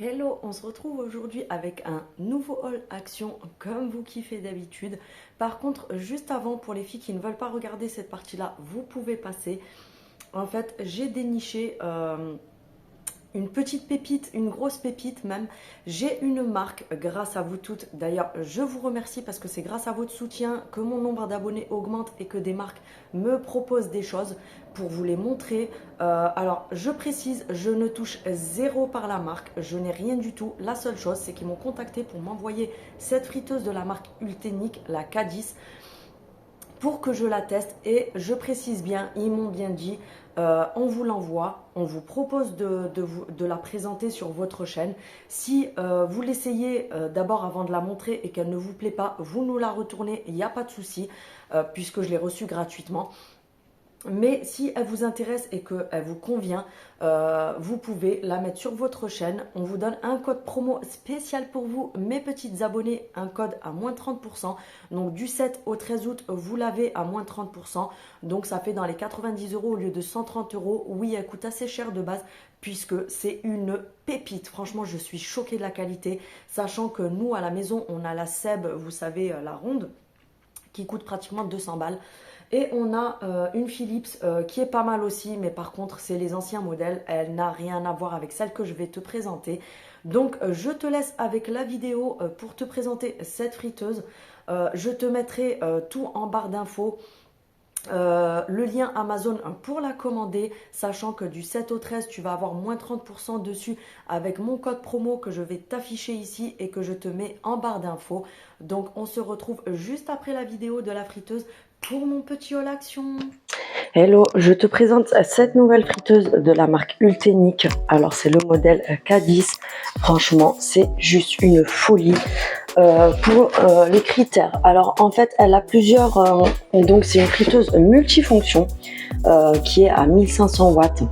Hello, on se retrouve aujourd'hui avec un nouveau haul action comme vous kiffez d'habitude. Par contre, juste avant, pour les filles qui ne veulent pas regarder cette partie-là, vous pouvez passer. En fait, j'ai déniché une petite pépite, une grosse pépite même. J'ai une marque grâce à vous toutes. D'ailleurs, je vous remercie parce que c'est grâce à votre soutien que mon nombre d'abonnés augmente et que des marques me proposent des choses pour vous les montrer. Alors, je précise, je ne touche zéro par la marque. Je n'ai rien du tout. La seule chose, c'est qu'ils m'ont contacté pour m'envoyer cette friteuse de la marque Ultenic, la K10, pour que je la teste. Et je précise bien, ils m'ont bien dit, on vous l'envoie, on vous propose de la présenter sur votre chaîne. Si vous l'essayez d'abord avant de la montrer et qu'elle ne vous plaît pas, vous nous la retournez, il n'y a pas de souci, puisque je l'ai reçue gratuitement. Mais si elle vous intéresse et qu'elle vous convient, vous pouvez la mettre sur votre chaîne. On vous donne un code promo spécial pour vous, mes petites abonnées, un code à moins 30%. Donc du 7 au 13 août, vous l'avez à moins 30%. Donc ça fait dans les 90 € au lieu de 130 €. Oui, elle coûte assez cher de base puisque c'est une pépite. Franchement, je suis choquée de la qualité. Sachant que nous, à la maison, on a la Seb, vous savez, la ronde, qui coûte pratiquement 200 balles. Et on a une Philips qui est pas mal aussi, mais par contre, c'est les anciens modèles. Elle n'a rien à voir avec celle que je vais te présenter. Donc, je te laisse avec la vidéo pour te présenter cette friteuse. Je te mettrai tout en barre d'infos. Le lien Amazon pour la commander, sachant que du 7 au 13 tu vas avoir moins 30% dessus avec mon code promo que je vais t'afficher ici et que je te mets en barre d'infos. Donc on se retrouve juste après la vidéo de la friteuse pour mon petit haul action. Hello, je te présente cette nouvelle friteuse de la marque Ultenic. Alors c'est le modèle K10. Franchement, c'est juste une folie. Pour les critères, alors en fait elle a plusieurs, donc c'est une friteuse multifonction qui est à 1500 watts.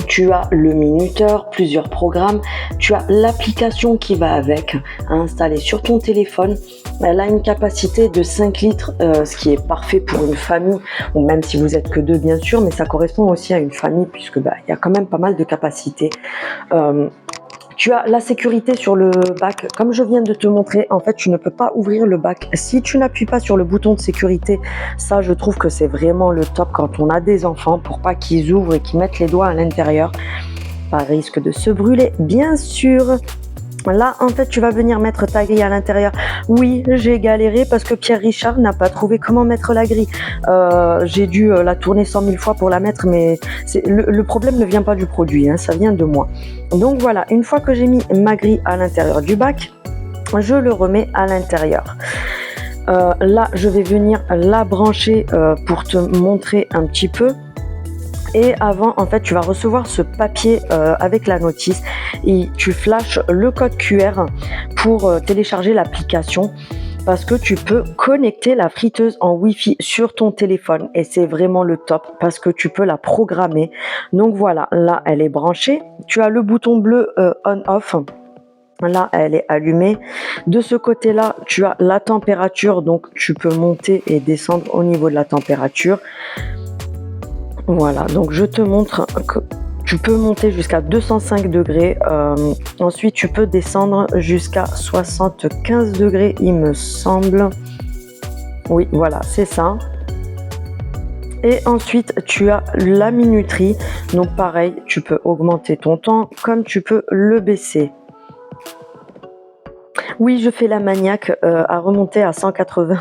Tu as le minuteur, plusieurs programmes, tu as l'application qui va avec à installer sur ton téléphone. Elle a une capacité de 5 litres, ce qui est parfait pour une famille, ou même si vous êtes que deux bien sûr, mais ça correspond aussi à une famille puisque il y a quand même pas mal de capacité. Tu as la sécurité sur le bac, comme je viens de te montrer, en fait tu ne peux pas ouvrir le bac si tu n'appuies pas sur le bouton de sécurité. Ça je trouve que c'est vraiment le top quand on a des enfants pour pas qu'ils ouvrent et qu'ils mettent les doigts à l'intérieur, par risque de se brûler bien sûr. Là, en fait, tu vas venir mettre ta grille à l'intérieur. Oui, j'ai galéré parce que Pierre Richard n'a pas trouvé comment mettre la grille. J'ai dû la tourner 100 000 fois pour la mettre, mais le problème ne vient pas du produit, hein, ça vient de moi. Donc voilà, une fois que j'ai mis ma grille à l'intérieur du bac, je le remets à l'intérieur. Là, je vais venir la brancher pour te montrer un petit peu. Et avant, en fait, tu vas recevoir ce papier avec la notice et tu flashes le code QR pour télécharger l'application parce que tu peux connecter la friteuse en Wi-Fi sur ton téléphone et c'est vraiment le top parce que tu peux la programmer. Donc voilà, là, elle est branchée. Tu as le bouton bleu on-off. Là, elle est allumée. De ce côté-là, tu as la température. Donc, tu peux monter et descendre au niveau de la température. Voilà, donc je te montre que tu peux monter jusqu'à 205 degrés. Ensuite, tu peux descendre jusqu'à 75 degrés, il me semble. Oui, voilà, c'est ça. Et ensuite, tu as la minuterie. Donc pareil, tu peux augmenter ton temps comme tu peux le baisser. Oui, je fais la maniaque à remonter à 180.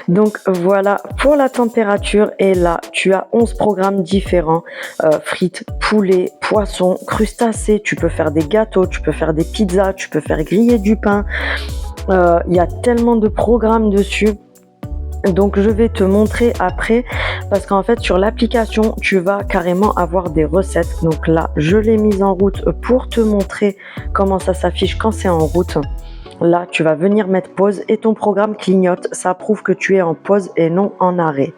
Donc voilà pour la température et là tu as 11 programmes différents, frites, poulet, poisson, crustacés, tu peux faire des gâteaux, tu peux faire des pizzas, tu peux faire griller du pain, il y a tellement de programmes dessus. Donc je vais te montrer après parce qu'en fait sur l'application tu vas carrément avoir des recettes. Donc là je l'ai mise en route pour te montrer comment ça s'affiche quand c'est en route. Là, tu vas venir mettre pause et ton programme clignote. Ça prouve que tu es en pause et non en arrêt.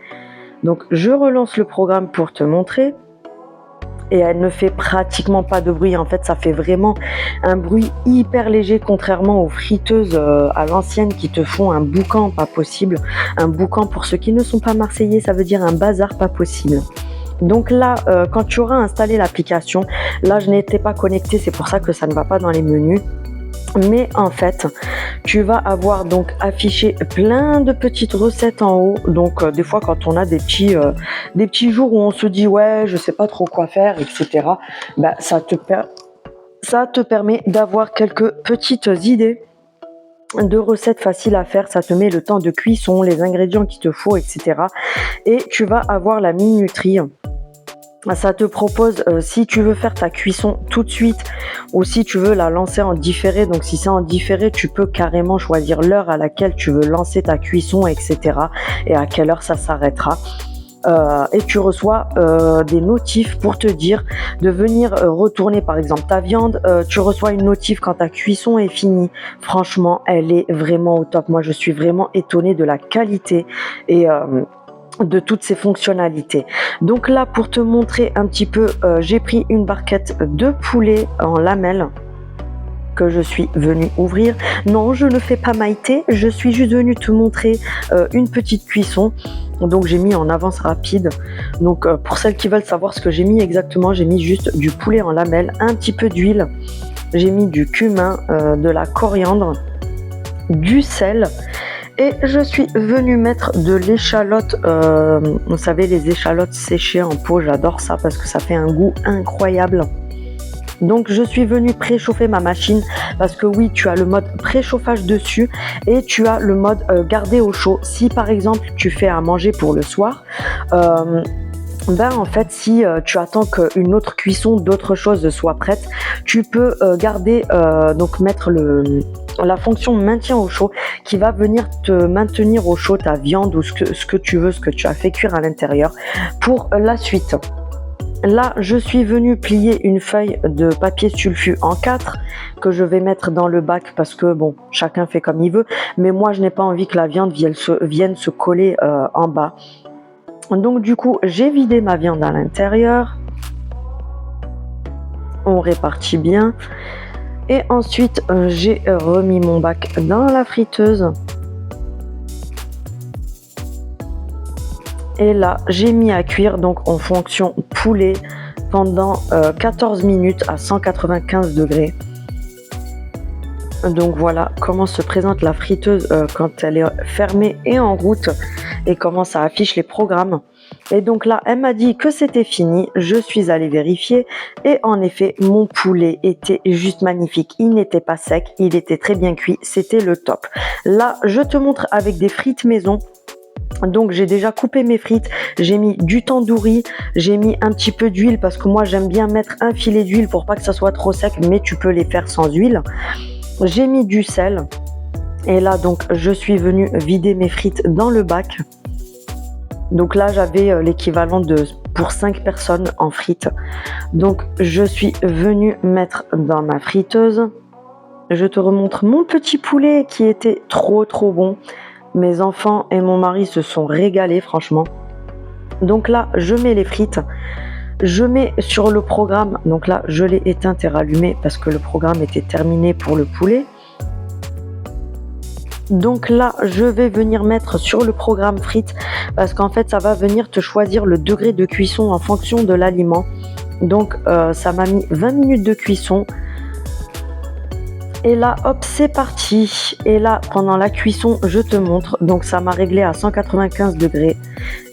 Donc, je relance le programme pour te montrer. Et elle ne fait pratiquement pas de bruit. En fait, ça fait vraiment un bruit hyper léger, contrairement aux friteuses à l'ancienne qui te font un boucan pas possible. Un boucan, pour ceux qui ne sont pas marseillais, ça veut dire un bazar pas possible. Donc là, quand tu auras installé l'application, là je n'étais pas connectée, c'est pour ça que ça ne va pas dans les menus. Mais en fait, tu vas avoir donc affiché plein de petites recettes en haut. Donc des fois quand on a des petits jours où on se dit ouais, je sais pas trop quoi faire, etc. Bah, ça te permet d'avoir quelques petites idées de recettes faciles à faire. Ça te met le temps de cuisson, les ingrédients qu'il te faut, etc. Et tu vas avoir la minuterie. Ça te propose si tu veux faire ta cuisson tout de suite ou si tu veux la lancer en différé. Donc si c'est en différé, tu peux carrément choisir l'heure à laquelle tu veux lancer ta cuisson, etc. et à quelle heure ça s'arrêtera. Et tu reçois des notifs pour te dire de venir retourner par exemple ta viande. Tu reçois une notif quand ta cuisson est finie. Franchement, elle est vraiment au top. Moi, je suis vraiment étonnée de la qualité et de toutes ces fonctionnalités. Donc là, pour te montrer un petit peu, j'ai pris une barquette de poulet en lamelles que je suis venue ouvrir. Non, je ne fais pas Maïté, je suis juste venue te montrer une petite cuisson. Donc j'ai mis en avance rapide. Donc pour celles qui veulent savoir ce que j'ai mis exactement, j'ai mis juste du poulet en lamelles, un petit peu d'huile, j'ai mis du cumin, de la coriandre, du sel. Et je suis venue mettre de l'échalote, vous savez les échalotes séchées en pot, j'adore ça parce que ça fait un goût incroyable. Donc je suis venue préchauffer ma machine parce que oui, tu as le mode préchauffage dessus et tu as le mode garder au chaud. Si par exemple tu fais à manger pour le soir, en fait si tu attends qu'une autre cuisson d'autre chose soit prête, tu peux garder, donc mettre la fonction maintien au chaud qui va venir te maintenir au chaud ta viande ou ce que tu veux, ce que tu as fait cuire à l'intérieur pour la suite. Là, je suis venue plier une feuille de papier sulfu en 4 que je vais mettre dans le bac parce que bon, chacun fait comme il veut, mais moi je n'ai pas envie que la viande vienne se coller en bas. Donc du coup, j'ai vidé ma viande à l'intérieur. On répartit bien. Et ensuite, j'ai remis mon bac dans la friteuse. Et là, j'ai mis à cuire donc en fonction poulet pendant 14 minutes à 195 degrés. Donc voilà comment se présente la friteuse quand elle est fermée et en route et comment ça affiche les programmes. Et donc là, elle m'a dit que c'était fini. Je suis allée vérifier et en effet, mon poulet était juste magnifique. Il n'était pas sec, il était très bien cuit, c'était le top. Là, je te montre avec des frites maison. Donc j'ai déjà coupé mes frites, j'ai mis du tandoori, j'ai mis un petit peu d'huile parce que moi j'aime bien mettre un filet d'huile pour pas que ça soit trop sec, mais tu peux les faire sans huile. J'ai mis du sel et là donc je suis venue vider mes frites dans le bac. Donc là j'avais l'équivalent pour 5 personnes en frites. Donc je suis venue mettre dans ma friteuse. Je te remontre mon petit poulet qui était trop bon. Mes enfants et mon mari se sont régalés franchement. Donc là, je mets les frites. Je mets sur le programme. Donc là, je l'ai éteint et rallumé parce que le programme était terminé pour le poulet. Donc là, je vais venir mettre sur le programme frites parce qu'en fait, ça va venir te choisir le degré de cuisson en fonction de l'aliment. Donc ça m'a mis 20 minutes de cuisson. Et là, hop, c'est parti. Et là, pendant la cuisson, je te montre. Donc, ça m'a réglé à 195 degrés.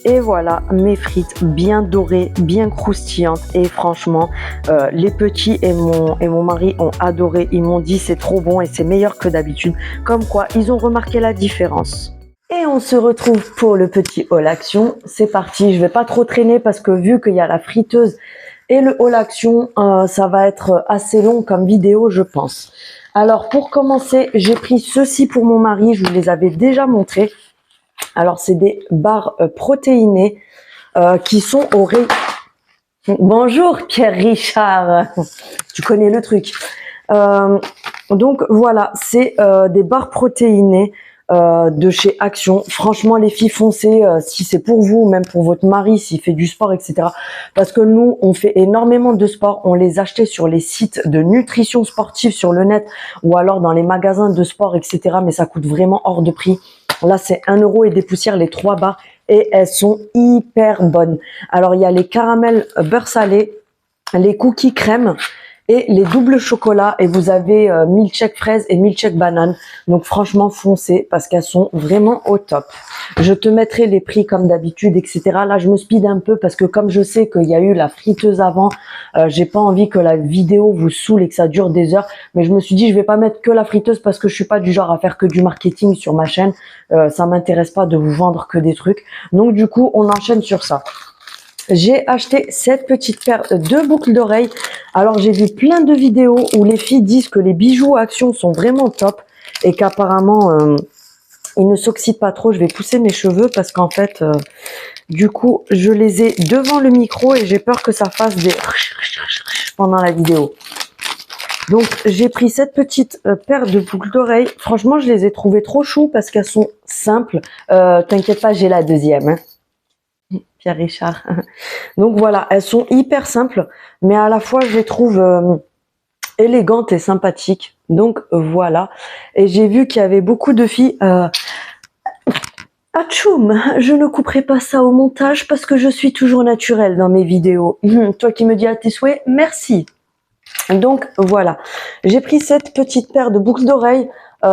Et voilà, mes frites bien dorées, bien croustillantes. Et franchement, les petits et mon mari ont adoré. Ils m'ont dit, c'est trop bon et c'est meilleur que d'habitude. Comme quoi, ils ont remarqué la différence. Et on se retrouve pour le petit haul action. C'est parti. Je vais pas trop traîner parce que vu qu'il y a la friteuse et le haul action, ça va être assez long comme vidéo, je pense. Alors pour commencer, j'ai pris ceci pour mon mari, je vous les avais déjà montrés. Alors c'est des barres protéinées qui sont au rayon. Bonjour Pierre Richard, tu connais le truc. Donc voilà, c'est des barres protéinées de chez Action. Franchement les filles, foncez si c'est pour vous, même pour votre mari s'il fait du sport, etc. Parce que nous on fait énormément de sport, on les achetait sur les sites de nutrition sportive sur le net ou alors dans les magasins de sport, etc. Mais ça coûte vraiment hors de prix. Là, c'est 1 € et des poussières, les 3 barres. Et elles sont hyper bonnes. Alors, il y a les caramels beurre salé, les cookies crème et les doubles chocolats. Et vous avez milkshake fraise et milkshake banane. Donc, franchement, foncez parce qu'elles sont vraiment au top. Je te mettrai les prix comme d'habitude, etc. Là, je me speed un peu parce que comme je sais qu'il y a eu la friteuse avant, j'ai pas envie que la vidéo vous saoule et que ça dure des heures. Mais je me suis dit, je vais pas mettre que la friteuse parce que je suis pas du genre à faire que du marketing sur ma chaîne. Ça m'intéresse pas de vous vendre que des trucs. Donc, du coup, on enchaîne sur ça. J'ai acheté cette petite paire de boucles d'oreilles. Alors, j'ai vu plein de vidéos où les filles disent que les bijoux Action sont vraiment top et qu'apparemment, ils ne s'oxydent pas trop. Je vais pousser mes cheveux parce qu'en fait, du coup, je les ai devant le micro et j'ai peur que ça fasse des pendant la vidéo. Donc, j'ai pris cette petite paire de boucles d'oreilles. Franchement, je les ai trouvées trop chou parce qu'elles sont simples. T'inquiète pas, j'ai la deuxième. Hein. Pierre Richard. Donc voilà, elles sont hyper simples, mais à la fois je les trouve élégantes et sympathiques. Donc voilà. Et j'ai vu qu'il y avait beaucoup de filles. Atchoum, je ne couperai pas ça au montage parce que je suis toujours naturelle dans mes vidéos. Toi qui me dis à tes souhaits, merci. Donc voilà, j'ai pris cette petite paire de boucles d'oreilles.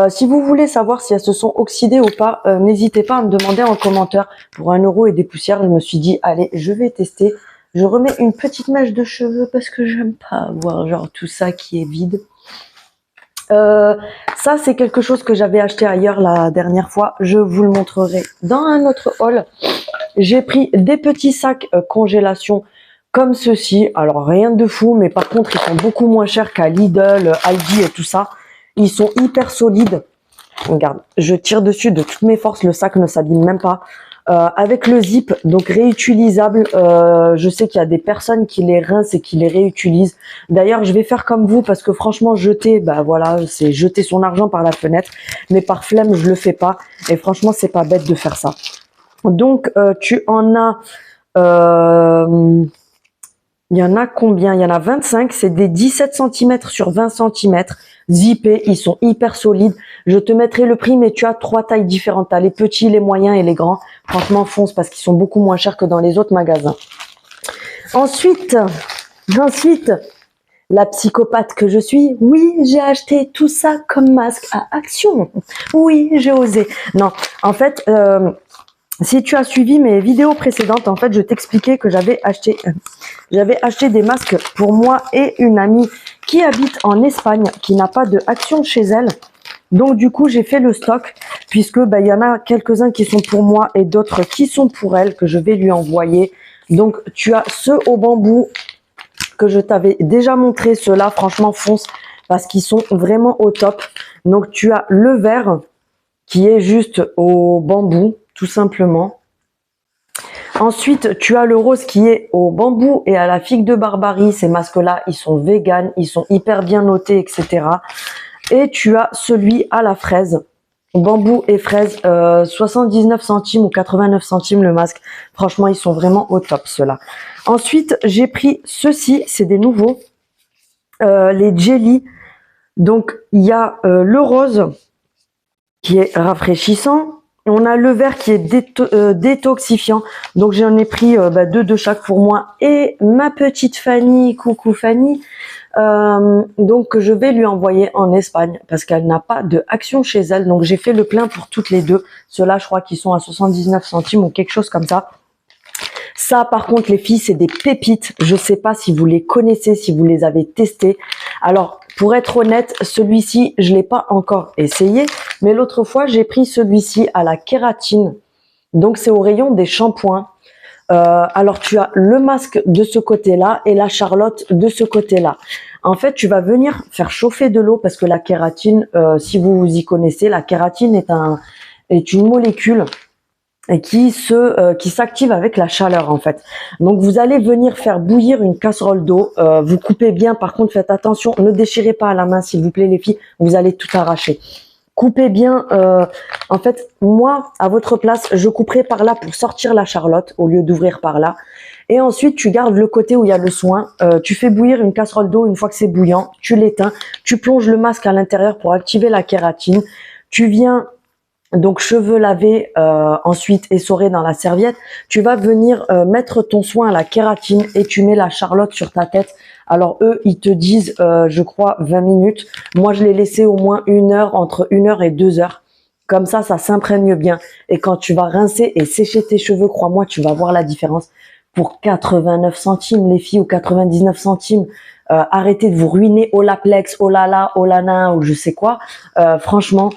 Si vous voulez savoir si elles se sont oxydées ou pas, n'hésitez pas à me demander en commentaire. Pour 1 € et des poussières, je me suis dit, allez, je vais tester. Je remets une petite mèche de cheveux parce que j'aime pas avoir genre tout ça qui est vide. Ça, c'est quelque chose que j'avais acheté ailleurs la dernière fois. Je vous le montrerai dans un autre haul. J'ai pris des petits sacs congélation comme ceci. Alors, rien de fou, mais par contre, ils sont beaucoup moins chers qu'à Lidl, Aldi et tout ça. Ils sont hyper solides. Regarde, je tire dessus de toutes mes forces. Le sac ne s'abîme même pas. Avec le zip, donc réutilisable. Je sais qu'il y a des personnes qui les rincent et qui les réutilisent. D'ailleurs, je vais faire comme vous parce que franchement, jeter, bah voilà, c'est jeter son argent par la fenêtre. Mais par flemme, je le fais pas. Et franchement, c'est pas bête de faire ça. Donc, tu en as... il y en a combien? Il y en a 25. C'est des 17 cm sur 20 cm. Zippés, ils sont hyper solides. Je te mettrai le prix, mais tu as 3 tailles différentes. Tu as les petits, les moyens et les grands. Franchement, fonce parce qu'ils sont beaucoup moins chers que dans les autres magasins. Ensuite, la psychopathe que je suis, oui, j'ai acheté tout ça comme masque à Action. Oui, j'ai osé. Non, en fait... si tu as suivi mes vidéos précédentes, en fait, je t'expliquais que j'avais acheté des masques pour moi et une amie qui habite en Espagne, qui n'a pas de Action chez elle. Donc, du coup, j'ai fait le stock puisque il y en a quelques-uns qui sont pour moi et d'autres qui sont pour elle que je vais lui envoyer. Donc, tu as ceux au bambou que je t'avais déjà montré. Ceux-là, franchement, fonce parce qu'ils sont vraiment au top. Donc, tu as le vert qui est juste au bambou. Tout simplement. Ensuite, tu as le rose qui est au bambou et à la figue de Barbarie. Ces masques-là, ils sont véganes, ils sont hyper bien notés, etc. Et tu as celui à la fraise, bambou et fraise, 79 centimes ou 89 centimes le masque. Franchement, ils sont vraiment au top, ceux-là. Ensuite, j'ai pris ceux-ci, c'est des nouveaux, les jelly. Donc, il y a le rose qui est rafraîchissant. On a le vert qui est détoxifiant. Donc, j'en ai pris 2 de chaque pour moi et ma petite Fanny. Coucou Fanny. Donc, je vais lui envoyer en Espagne parce qu'elle n'a pas de Action chez elle. Donc, j'ai fait le plein pour toutes les deux. Ceux-là, je crois qu'ils sont à 79 centimes ou quelque chose comme ça. Ça, par contre, les filles, c'est des pépites. Je sais pas si vous les connaissez, si vous les avez testés. Alors, pour être honnête, celui-ci, je l'ai pas encore essayé. Mais l'autre fois, j'ai pris celui-ci à la kératine. Donc, c'est au rayon des shampoings. Alors, tu as le masque de ce côté-là et la Charlotte de ce côté-là. En fait, tu vas venir faire chauffer de l'eau parce que la kératine, si vous vous y connaissez, la kératine est une molécule et qui s'active avec la chaleur en fait. Donc vous allez venir faire bouillir une casserole d'eau. Vous coupez bien, par contre faites attention, ne déchirez pas à la main s'il vous plaît les filles, vous allez tout arracher. Coupez bien, en fait moi à votre place je couperai par là pour sortir la Charlotte au lieu d'ouvrir par là. Et ensuite tu gardes le côté où il y a le soin, tu fais bouillir une casserole d'eau, une fois que c'est bouillant, tu l'éteins, tu plonges le masque à l'intérieur pour activer la kératine, tu viens Donc cheveux lavés, ensuite essorés dans la serviette, tu vas venir mettre ton soin à la kératine et tu mets la Charlotte sur ta tête. Alors eux, ils te disent, je crois, 20 minutes. Moi, je l'ai laissé au moins 1 heure, entre 1 heure et 2 heures. Comme ça s'imprègne bien. Et quand tu vas rincer et sécher tes cheveux, crois-moi, tu vas voir la différence. Pour 89 centimes, les filles, ou 99 centimes, arrêtez de vous ruiner au Laplex, au Lala, au Lana, ou je sais quoi. Franchement,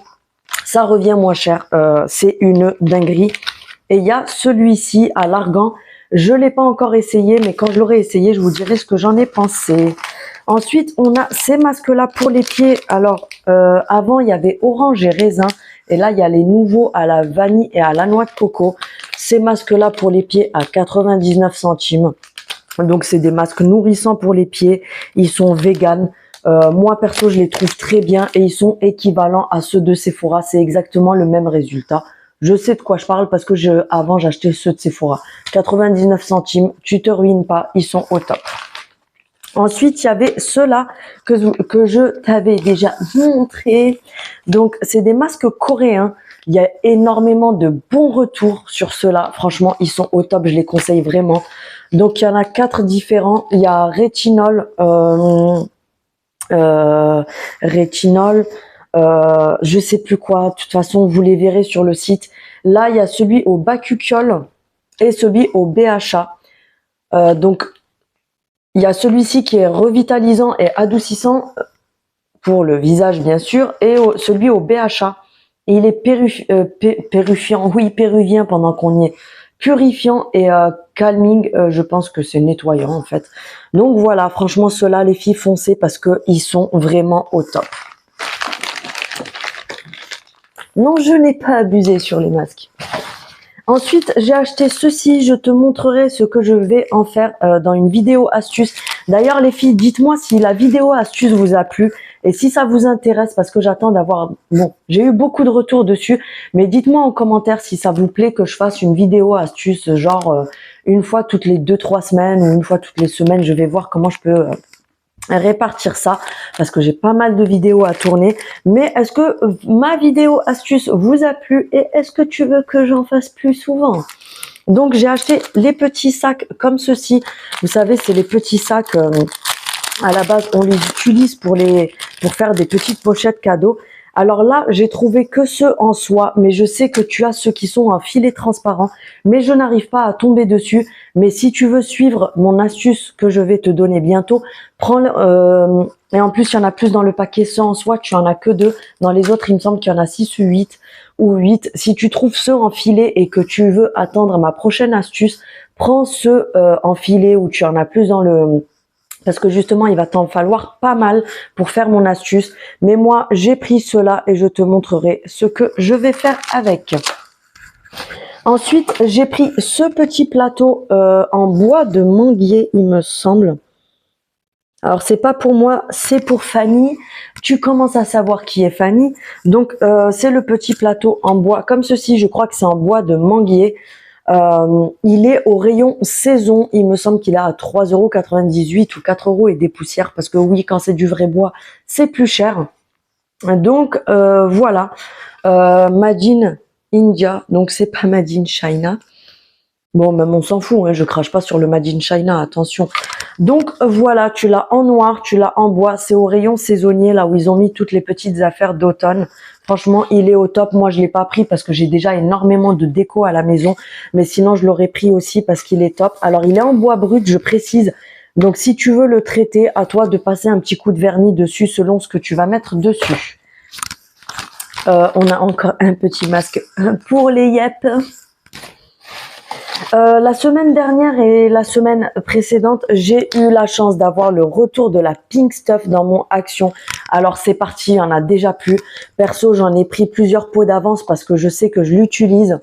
ça revient moins cher. C'est une dinguerie. Et il y a celui-ci à l'argan. Je l'ai pas encore essayé, mais quand je l'aurai essayé, je vous dirai ce que j'en ai pensé. Ensuite, on a ces masques-là pour les pieds. Alors, avant, il y avait orange et raisin. Et là, il y a les nouveaux à la vanille et à la noix de coco. Ces masques-là pour les pieds à 99 centimes. Donc, c'est des masques nourrissants pour les pieds. Ils sont véganes. Moi, perso, je les trouve très bien et ils sont équivalents à ceux de Sephora. C'est exactement le même résultat. Je sais de quoi je parle parce que avant, j'achetais ceux de Sephora. 99 centimes, tu te ruines pas, ils sont au top. Ensuite, il y avait ceux-là que je t'avais déjà montré. Donc, c'est des masques coréens. Il y a énormément de bons retours sur ceux-là. Franchement, ils sont au top, je les conseille vraiment. Donc, il y en a 4 différents. Il y a rétinol, rétinol, je sais plus quoi. De toute façon, vous les verrez sur le site. Là, il y a celui au bakuchiol et celui au BHA. Donc, il y a celui-ci qui est revitalisant et adoucissant pour le visage, bien sûr, et celui au BHA. Et il est purifiant, oui, péruvien pendant qu'on y est. Purifiant et calming, je pense que c'est nettoyant en fait. Donc voilà, franchement, ceux-là, les filles, foncez parce qu'ils sont vraiment au top. Non, je n'ai pas abusé sur les masques. Ensuite, j'ai acheté ceci. Je te montrerai ce que je vais en faire dans une vidéo astuce. D'ailleurs, les filles, dites-moi si la vidéo astuce vous a plu et si ça vous intéresse parce que j'attends d'avoir... Bon, j'ai eu beaucoup de retours dessus, mais dites-moi en commentaire si ça vous plaît que je fasse une vidéo astuce, genre une fois toutes les 2-3 semaines ou une fois toutes les semaines. Je vais voir comment je peux... répartir ça parce que j'ai pas mal de vidéos à tourner. Mais est-ce que ma vidéo astuce vous a plu et est-ce que tu veux que j'en fasse plus souvent? Donc j'ai acheté les petits sacs comme ceci. Vous savez, c'est les petits sacs à la base on les utilise pour faire des petites pochettes cadeaux. Alors là, j'ai trouvé que ceux en soie, mais je sais que tu as ceux qui sont en filet transparent, mais je n'arrive pas à tomber dessus. Mais si tu veux suivre mon astuce que je vais te donner bientôt, prends-le. Et en plus, il y en a plus dans le paquet. Ceux en soie, tu en as que 2. Dans les autres, il me semble qu'il y en a 6 ou 8. Ou 8. Si tu trouves ceux en filet et que tu veux attendre ma prochaine astuce, prends ceux en filet où tu en as plus dans le... Parce que justement, il va t'en falloir pas mal pour faire mon astuce. Mais moi, j'ai pris cela et je te montrerai ce que je vais faire avec. Ensuite, j'ai pris ce petit plateau en bois de manguier, il me semble. Alors, c'est pas pour moi, c'est pour Fanny. Tu commences à savoir qui est Fanny. Donc, c'est le petit plateau en bois. Comme ceci, je crois que c'est en bois de manguier. Il est au rayon saison, il me semble qu'il est à 3,98 € ou 4 € et des poussières, parce que oui, quand c'est du vrai bois, c'est plus cher. Donc voilà, Made in India, donc c'est pas Made in China. Bon, même on s'en fout, hein, je crache pas sur le Made in China, attention. Donc voilà, tu l'as en noir, tu l'as en bois, c'est au rayon saisonnier, là où ils ont mis toutes les petites affaires d'automne. Franchement, il est au top. Moi, je l'ai pas pris parce que j'ai déjà énormément de déco à la maison. Mais sinon, je l'aurais pris aussi parce qu'il est top. Alors, il est en bois brut, je précise. Donc, si tu veux le traiter, à toi de passer un petit coup de vernis dessus selon ce que tu vas mettre dessus. On a encore un petit masque pour les yep. La semaine dernière et la semaine précédente, j'ai eu la chance d'avoir le retour de la Pink Stuff dans mon Action. Alors c'est parti, il y en a déjà plus. Perso, j'en ai pris plusieurs pots d'avance parce que je sais que je l'utilise.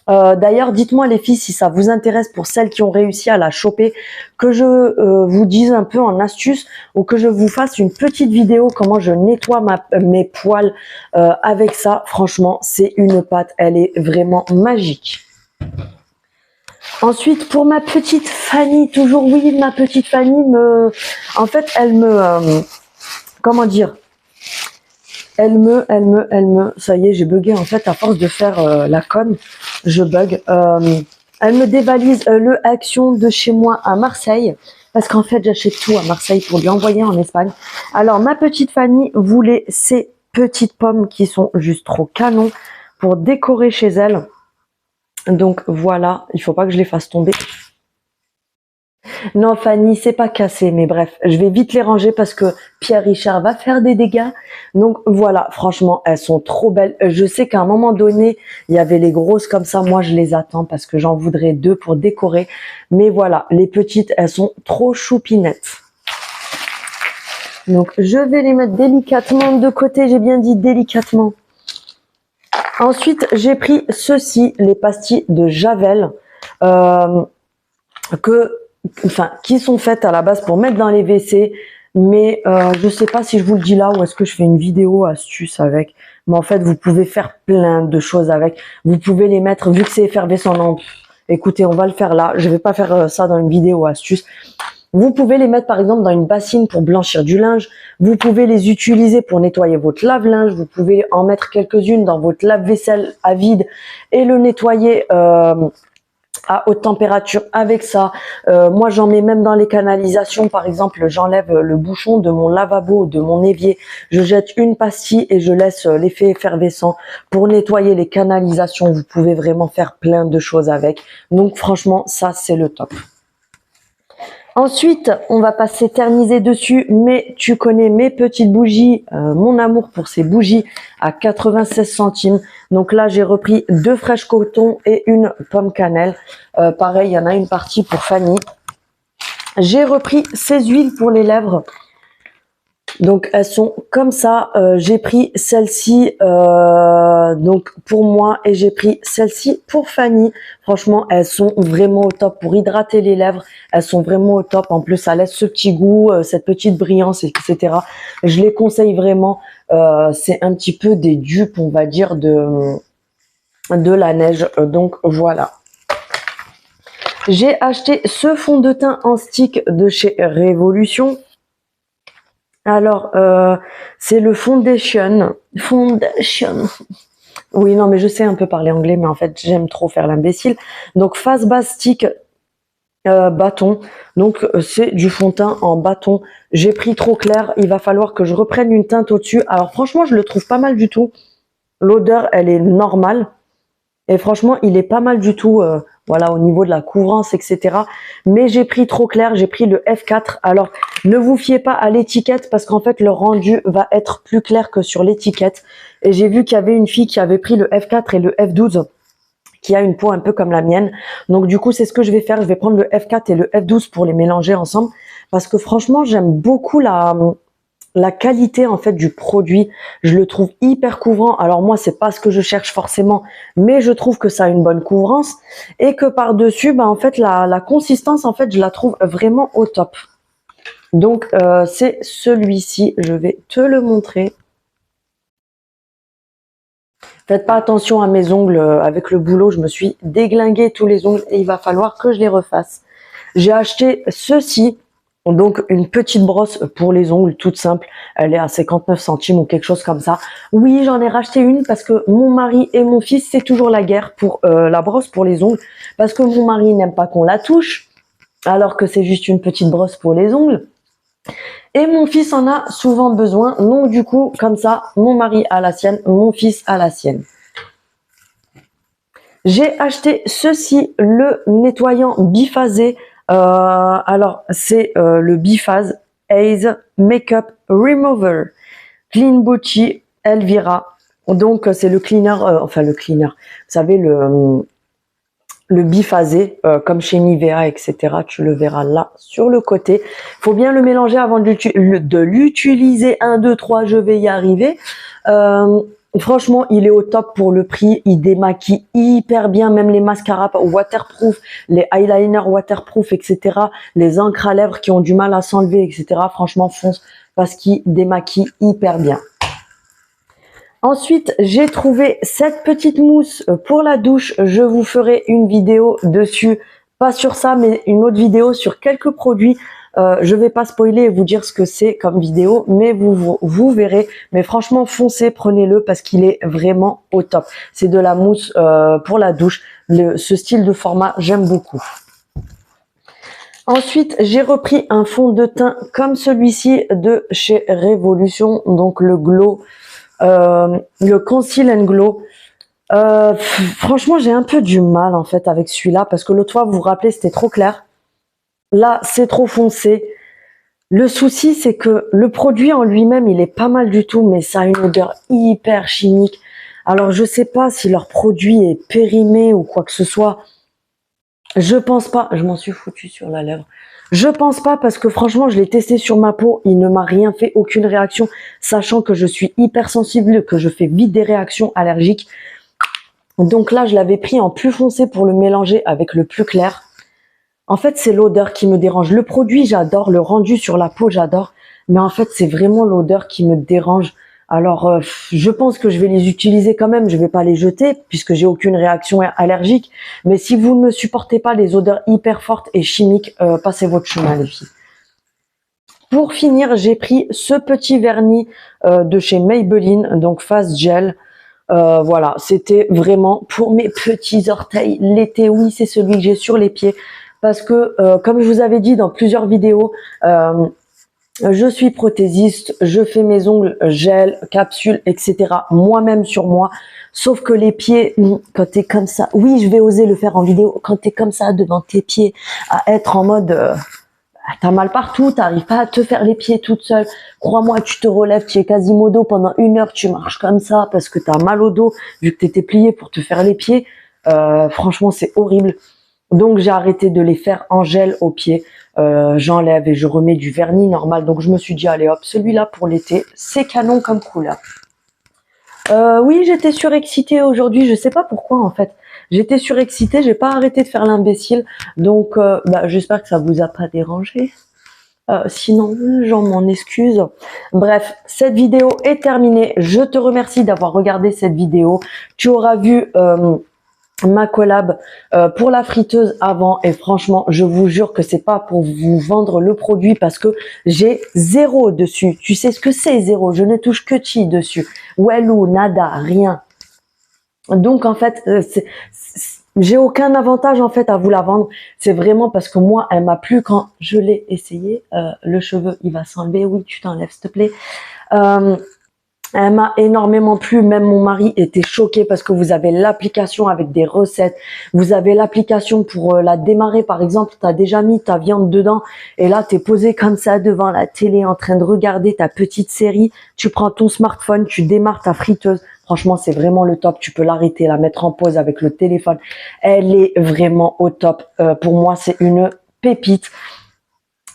D'ailleurs, dites-moi les filles si ça vous intéresse pour celles qui ont réussi à la choper, que je vous dise un peu en astuce ou que je vous fasse une petite vidéo comment je nettoie mes poils avec ça. Franchement, c'est une pâte, elle est vraiment magique. Ensuite, pour ma petite Fanny, toujours oui, ma petite Fanny en fait, elle me, comment dire, Ça y est, j'ai bugué en fait à force de faire la conne, je bug. Elle me dévalise le Action de chez moi à Marseille, parce qu'en fait j'achète tout à Marseille pour lui envoyer en Espagne. Alors ma petite Fanny voulait ces petites pommes qui sont juste trop canon pour décorer chez elle. Donc voilà, il faut pas que je les fasse tomber. Non Fanny, c'est pas cassé, mais bref, je vais vite les ranger parce que Pierre Richard va faire des dégâts. Donc voilà, franchement, elles sont trop belles. Je sais qu'à un moment donné, il y avait les grosses comme ça. Moi, je les attends parce que j'en voudrais 2 pour décorer. Mais voilà, les petites, elles sont trop choupinettes. Donc je vais les mettre délicatement de côté. J'ai bien dit délicatement. Ensuite, j'ai pris ceci, les pastilles de Javel, qui sont faites à la base pour mettre dans les WC, mais je sais pas si je vous le dis là ou est-ce que je fais une vidéo astuce avec. Mais en fait, vous pouvez faire plein de choses avec. Vous pouvez les mettre, vu que c'est effervescent, non, écoutez, on va le faire là. Je vais pas faire ça dans une vidéo astuce. Vous pouvez les mettre par exemple dans une bassine pour blanchir du linge. Vous pouvez les utiliser pour nettoyer votre lave-linge. Vous pouvez en mettre quelques-unes dans votre lave-vaisselle à vide et le nettoyer à haute température avec ça. Moi, j'en mets même dans les canalisations. Par exemple, j'enlève le bouchon de mon lavabo, de mon évier. Je jette une pastille et je laisse l'effet effervescent pour nettoyer les canalisations. Vous pouvez vraiment faire plein de choses avec. Donc, franchement, ça, c'est le top. Ensuite, on va pas s'éterniser dessus, mais tu connais mes petites bougies, mon amour pour ces bougies à 96 centimes. Donc là, j'ai repris 2 fraîches coton et une pomme cannelle. Pareil, il y en a une partie pour Fanny. J'ai repris ces huiles pour les lèvres. Donc elles sont comme ça. J'ai pris celle-ci donc pour moi et j'ai pris celle-ci pour Fanny. Franchement, elles sont vraiment au top pour hydrater les lèvres. Elles sont vraiment au top. En plus, ça laisse ce petit goût, cette petite brillance, etc. Je les conseille vraiment. C'est un petit peu des dupes, on va dire, de la neige. Donc voilà. J'ai acheté ce fond de teint en stick de chez Révolution. Alors, c'est le Foundation. Oui, non, mais je sais un peu parler anglais, mais en fait, j'aime trop faire l'imbécile. Donc, Face Base Stick bâton. Donc, c'est du fond de teint en bâton. J'ai pris trop clair. Il va falloir que je reprenne une teinte au-dessus. Alors, franchement, je le trouve pas mal du tout. L'odeur, elle est normale. Et franchement, il est pas mal du tout, voilà, au niveau de la couvrance, etc. Mais j'ai pris trop clair, j'ai pris le F4. Alors, ne vous fiez pas à l'étiquette parce qu'en fait, le rendu va être plus clair que sur l'étiquette. Et j'ai vu qu'il y avait une fille qui avait pris le F4 et le F12, qui a une peau un peu comme la mienne. Donc, du coup, c'est ce que je vais faire. Je vais prendre le F4 et le F12 pour les mélanger ensemble. Parce que franchement, j'aime beaucoup la qualité en fait du produit. Je le trouve hyper couvrant. Alors moi, c'est pas ce que je cherche forcément, mais je trouve que ça a une bonne couvrance et que par-dessus, en fait, la consistance, en fait, je la trouve vraiment au top. Donc, c'est celui-ci. Je vais te le montrer. Faites pas attention à mes ongles. Avec le boulot, je me suis déglingué tous les ongles et il va falloir que je les refasse. J'ai acheté ceci. Donc, une petite brosse pour les ongles, toute simple. Elle est à 59 centimes ou quelque chose comme ça. Oui, j'en ai racheté une parce que mon mari et mon fils, c'est toujours la guerre pour la brosse pour les ongles. Parce que mon mari n'aime pas qu'on la touche, alors que c'est juste une petite brosse pour les ongles. Et mon fils en a souvent besoin. Donc, du coup, comme ça, mon mari a la sienne, mon fils a la sienne. J'ai acheté ceci, le nettoyant biphasé. Alors, c'est le Biphase Ace Makeup Remover Clean Booty Elvira. Donc, c'est le cleaner, le cleaner. Vous savez, le biphasé, comme chez Nivea, etc. Tu le verras là, sur le côté. Faut bien le mélanger avant de l'utiliser. 1, 2, 3, je vais y arriver. Franchement, il est au top pour le prix. Il démaquille hyper bien, même les mascaras waterproof, les eyeliners waterproof, etc. Les encres à lèvres qui ont du mal à s'enlever, etc. Franchement, fonce parce qu'il démaquille hyper bien. Ensuite, j'ai trouvé cette petite mousse pour la douche. Je vous ferai une vidéo dessus. Pas sur ça, mais une autre vidéo sur quelques produits Je vais pas spoiler et vous dire ce que c'est comme vidéo, mais vous verrez. Mais franchement, foncez, prenez-le parce qu'il est vraiment au top. C'est de la mousse pour la douche. Ce style de format, j'aime beaucoup. Ensuite, j'ai repris un fond de teint comme celui-ci de chez Révolution, donc le Glow, le Conceal and Glow. Franchement, j'ai un peu du mal en fait avec celui-là parce que l'autre fois, vous vous rappelez, c'était trop clair. Là, c'est trop foncé. Le souci, c'est que le produit en lui-même, il est pas mal du tout, mais ça a une odeur hyper chimique. Alors, je sais pas si leur produit est périmé ou quoi que ce soit. Je pense pas. Je m'en suis foutu sur la lèvre. Je pense pas parce que franchement, je l'ai testé sur ma peau. Il ne m'a rien fait, aucune réaction, sachant que je suis hypersensible, que je fais vite des réactions allergiques. Donc là, je l'avais pris en plus foncé pour le mélanger avec le plus clair. En fait, c'est l'odeur qui me dérange. Le produit, j'adore. Le rendu sur la peau, j'adore. Mais en fait, c'est vraiment l'odeur qui me dérange. Alors, je pense que je vais les utiliser quand même. Je vais pas les jeter puisque j'ai aucune réaction allergique. Mais si vous ne supportez pas les odeurs hyper fortes et chimiques, passez votre chemin, les filles. Pour finir, j'ai pris ce petit vernis de chez Maybelline, donc Fast Gel. Voilà, c'était vraiment pour mes petits orteils. L'été, oui, c'est celui que j'ai sur les pieds. Parce que, comme je vous avais dit dans plusieurs vidéos, je suis prothésiste, je fais mes ongles, gel, capsule, etc. moi-même sur moi. Sauf que les pieds, quand t'es comme ça, oui, je vais oser le faire en vidéo, quand t'es comme ça devant tes pieds, à être en mode, t'as mal partout, t'arrives pas à te faire les pieds toute seule. Crois-moi, tu te relèves, tu es quasimodo pendant 1 heure, tu marches comme ça parce que t'as mal au dos, vu que t'étais plié pour te faire les pieds. Franchement, c'est horrible. Donc j'ai arrêté de les faire en gel aux pieds. J'enlève et je remets du vernis normal. Donc je me suis dit allez hop, celui-là pour l'été, c'est canon comme couleur. Oui, j'étais surexcitée aujourd'hui, je sais pas pourquoi en fait. J'étais surexcitée, j'ai pas arrêté de faire l'imbécile. Donc j'espère que ça vous a pas dérangé. Sinon, j'en m'en excuse. Bref, cette vidéo est terminée. Je te remercie d'avoir regardé cette vidéo. Tu auras vu ma collab pour la friteuse avant et franchement je vous jure que c'est pas pour vous vendre le produit parce que j'ai 0 dessus. Tu sais ce que c'est 0, je ne touche que chi dessus. Wellou, nada, rien. Donc en fait j'ai aucun avantage en fait à vous la vendre. C'est vraiment parce que moi elle m'a plu quand je l'ai essayé. Le cheveu il va s'enlever, oui tu t'enlèves s'il te plaît. Elle m'a énormément plu, même mon mari était choqué parce que vous avez l'application avec des recettes, vous avez l'application pour la démarrer par exemple, tu as déjà mis ta viande dedans et là tu es posé comme ça devant la télé en train de regarder ta petite série, tu prends ton smartphone, tu démarres ta friteuse, franchement c'est vraiment le top, tu peux l'arrêter, la mettre en pause avec le téléphone, elle est vraiment au top, pour moi c'est une pépite.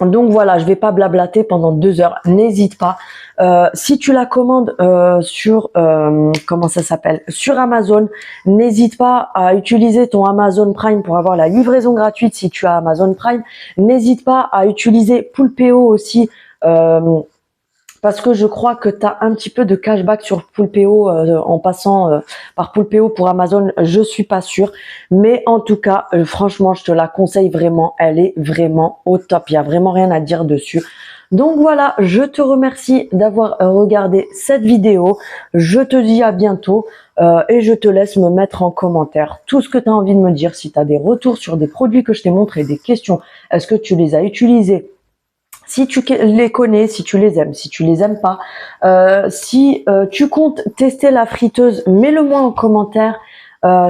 Donc voilà, je vais pas blablater pendant 2 heures. N'hésite pas. Si tu la commandes sur comment ça s'appelle, sur Amazon, n'hésite pas à utiliser ton Amazon Prime pour avoir la livraison gratuite si tu as Amazon Prime. N'hésite pas à utiliser Poulpeo aussi. Parce que je crois que tu as un petit peu de cashback sur Poulpeo en passant par Poulpeo pour Amazon, je suis pas sûre. Mais en tout cas, franchement, je te la conseille vraiment. Elle est vraiment au top. Il n'y a vraiment rien à dire dessus. Donc voilà, je te remercie d'avoir regardé cette vidéo. Je te dis à bientôt et je te laisse me mettre en commentaire tout ce que tu as envie de me dire. Si tu as des retours sur des produits que je t'ai montrés, des questions, est-ce que tu les as utilisés? Si tu les connais, si tu les aimes, si tu les aimes pas, si tu comptes tester la friteuse, mets-le-moi en commentaire.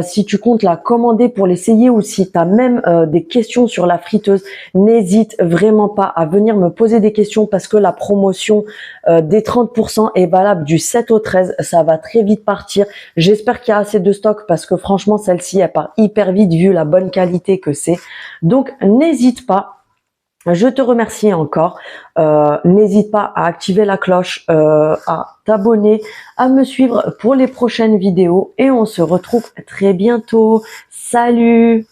Si tu comptes la commander pour l'essayer ou si tu as même des questions sur la friteuse, n'hésite vraiment pas à venir me poser des questions parce que la promotion des 30% est valable du 7 au 13. Ça va très vite partir. J'espère qu'il y a assez de stock parce que franchement, celle-ci, elle part hyper vite vu la bonne qualité que c'est. Donc, n'hésite pas. Je te remercie encore. N'hésite pas à activer la cloche, à t'abonner, à me suivre pour les prochaines vidéos et on se retrouve très bientôt. Salut!